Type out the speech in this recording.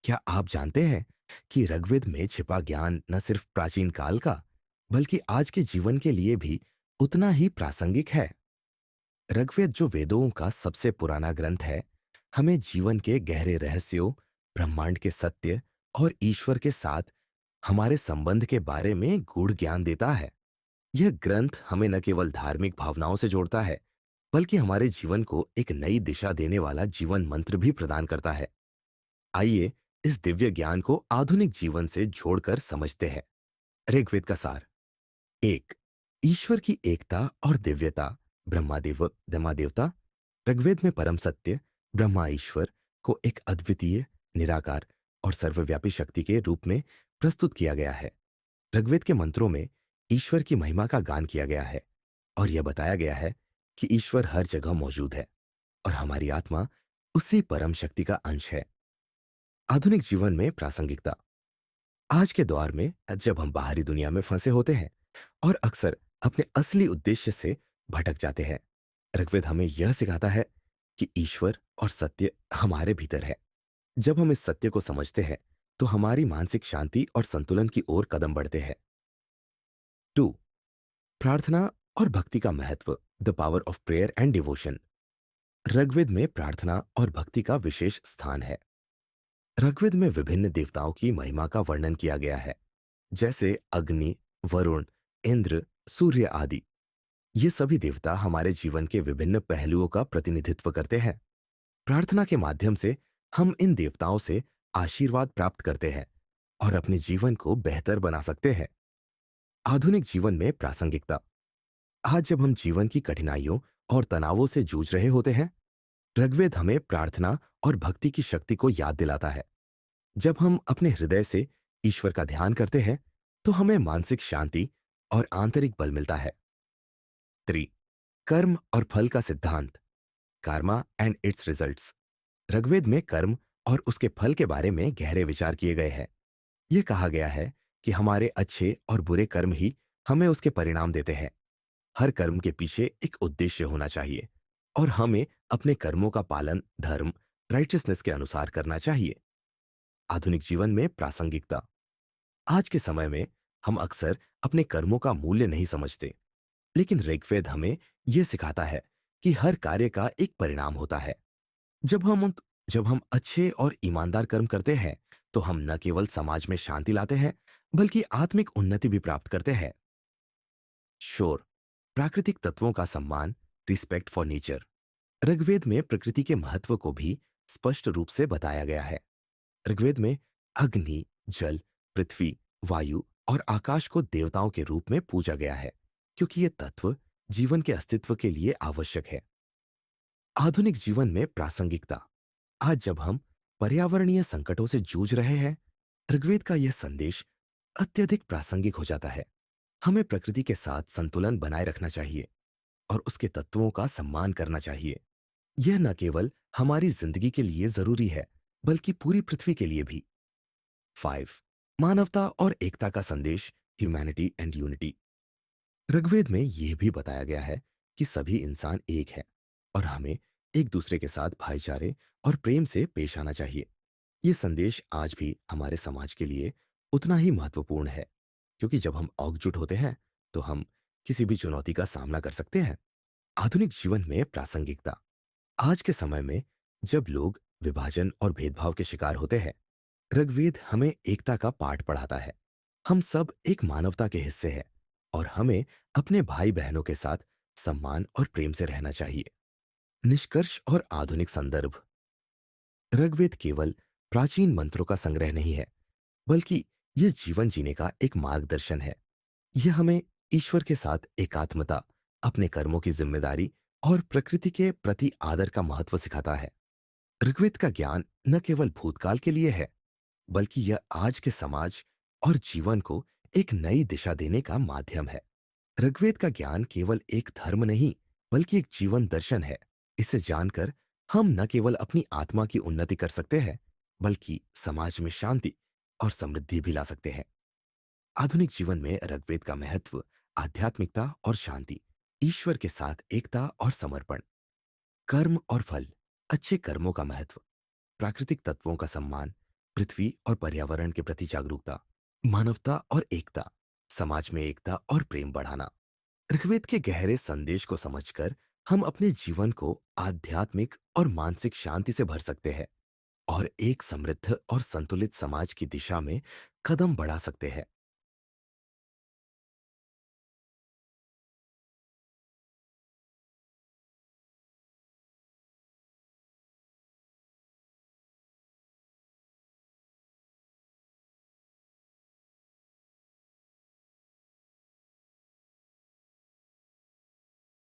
क्या आप जानते हैं कि ऋग्वेद में छिपा ज्ञान न सिर्फ प्राचीन काल का, बल्कि आज के जीवन के लिए भी उतना ही प्रासंगिक है? ऋग्वेद जो वेदों का सबसे पुराना ग्रंथ है, हमें जीवन के गहरे रहस्यों, ब्रह्मांड के सत्य और ईश्वर के साथ हमारे संबंध के बारे में गूढ़ ज्ञान देता है। यह ग्रंथ हमें न केवल धार्मिक भावनाओं से जोड़ता है, बल्कि हमारे जीवन को एक नई दिशा देने वाला जीवन मंत्र भी प्रदान करता है। आइए इस दिव्य ज्ञान को आधुनिक जीवन से जोड़कर समझते हैं। ऋग्वेद का सार। एक, ईश्वर की एकता और दिव्यता। ब्रह्मा देवता। ऋग्वेद में परम सत्य ब्रह्मा ईश्वर को एक अद्वितीय, निराकार और सर्वव्यापी शक्ति के रूप में प्रस्तुत किया गया है। ऋग्वेद के मंत्रों में ईश्वर की महिमा का गान किया गया है और यह बताया गया है कि ईश्वर हर जगह मौजूद है और हमारी आत्मा उसी परम शक्ति का अंश है। आधुनिक जीवन में प्रासंगिकता। आज के दौर में जब हम बाहरी दुनिया में फंसे होते हैं और अक्सर अपने असली उद्देश्य से भटक जाते हैं, ऋग्वेद हमें यह सिखाता है कि ईश्वर और सत्य हमारे भीतर है। जब हम इस सत्य को समझते हैं तो हमारी मानसिक शांति और संतुलन की ओर कदम बढ़ते हैं। टू, प्रार्थना और भक्ति का महत्व। The power of prayer and devotion. Rigveda में प्रार्थना और भक्ति का विशेष स्थान है। ऋग्वेद में विभिन्न देवताओं की महिमा का वर्णन किया गया है, जैसे अग्नि, वरुण, इंद्र, सूर्य आदि। ये सभी देवता हमारे जीवन के विभिन्न पहलुओं का प्रतिनिधित्व करते हैं। प्रार्थना के माध्यम से हम इन देवताओं से आशीर्वाद प्राप्त करते हैं और अपने जीवन को बेहतर बना सकते हैं। आधुनिक जीवन में प्रासंगिकता। आज जब हम जीवन की कठिनाइयों और तनावों से जूझ रहे होते हैं, ऋग्वेद हमें प्रार्थना और भक्ति की शक्ति को याद दिलाता है। जब हम अपने हृदय से ईश्वर का ध्यान करते हैं, तो हमें मानसिक शांति और आंतरिक बल मिलता है। 3, कर्म और फल का सिद्धांत। Karma and its results. Rigveda में कर्म और उसके फल के बारे में गहरे विचार किए गए हैं। यह कहा गया है कि हमारे अच्छे और बुरे कर्म ही हमें उसके परिणाम देते हैं। हर कर्म के पीछे एक उद्देश्य होना चाहिए और हमें अपने कर्मों का पालन धर्म, राइटियसनेस के अनुसार करना चाहिए। आधुनिक जीवन में प्रासंगिकता। आज के समय में हम अक्सर अपने कर्मों का मूल्य नहीं समझते, लेकिन ऋग्वेद हमें यह सिखाता है कि हर कार्य का एक परिणाम होता है। जब हम जब हम अच्छे और ईमानदार कर्म करते हैं, तो हम न केवल समाज में शांति लाते हैं, बल्कि आत्मिक उन्नति भी प्राप्त करते हैं। शोर, प्राकृतिक तत्वों का सम्मान। Respect for nature. ऋग्वेद में प्रकृति के महत्व को भी स्पष्ट रूप से बताया गया है। ऋग्वेद में अग्नि, जल, पृथ्वी, वायु और आकाश को देवताओं के रूप में पूजा गया है, क्योंकि ये तत्व जीवन के अस्तित्व के लिए आवश्यक है। आधुनिक जीवन में प्रासंगिकता। आज जब हम पर्यावरणीय संकटों से जूझ रहे हैं, ऋग्वेद का यह संदेश अत्यधिक प्रासंगिक हो जाता है। हमें प्रकृति के साथ संतुलन बनाए रखना चाहिए और उसके तत्वों का सम्मान करना चाहिए। यह न केवल हमारी जिंदगी के लिए जरूरी है, बल्कि पूरी पृथ्वी के लिए भी। 5, मानवता और एकता का संदेश। Humanity and unity. ऋग्वेद में यह भी बताया गया है कि सभी इंसान एक हैं और हमें एक दूसरे के साथ भाईचारे और प्रेम से पेश आना चाहिए। यह संदेश आज भी हमारे समाज के लिए उतना ही महत्वपूर्ण है, क्योंकि जब हम एकजुट होते हैं, तो हम किसी भी चुनौती का सामना कर सकते हैं। आधुनिक जीवन में प्रासंगिकता। आज के समय में जब लोग विभाजन और भेदभाव के शिकार होते हैं, ऋग्वेद हमें एकता का पाठ पढ़ाता है। हम सब एक मानवता के हिस्से हैं और हमें अपने भाई बहनों के साथ सम्मान और प्रेम से रहना चाहिए। निष्कर्ष और आधुनिक संदर्भ। ऋग्वेद केवल प्राचीन मंत्रों का संग्रह नहीं है, बल्कि यह जीवन जीने का एक मार्गदर्शन है। यह हमें ईश्वर के साथ एकात्मता, अपने कर्मों की जिम्मेदारी और प्रकृति के प्रति आदर का महत्व सिखाता है। ऋग्वेद का ज्ञान न केवल भूतकाल के लिए है, बल्कि यह आज के समाज और जीवन को एक नई दिशा देने का माध्यम है। ऋग्वेद का ज्ञान केवल एक धर्म नहीं, बल्कि एक जीवन दर्शन है। इसे जानकर हम न केवल अपनी आत्मा की उन्नति कर सकते हैं, बल्कि समाज में शांति और समृद्धि भी ला सकते हैं। आधुनिक जीवन में ऋग्वेद का महत्व आध्यात्मिकता और शांति, ईश्वर के साथ एकता और समर्पण, कर्म और फल, अच्छे कर्मों का महत्व, प्राकृतिक तत्वों का सम्मान, पृथ्वी और पर्यावरण के प्रति जागरूकता, मानवता और एकता, समाज में एकता और प्रेम बढ़ाना। ऋग्वेद के गहरे संदेश को समझकर हम अपने जीवन को आध्यात्मिक और मानसिक शांति से भर सकते हैं और एक समृद्ध और संतुलित समाज की दिशा में कदम बढ़ा सकते हैं।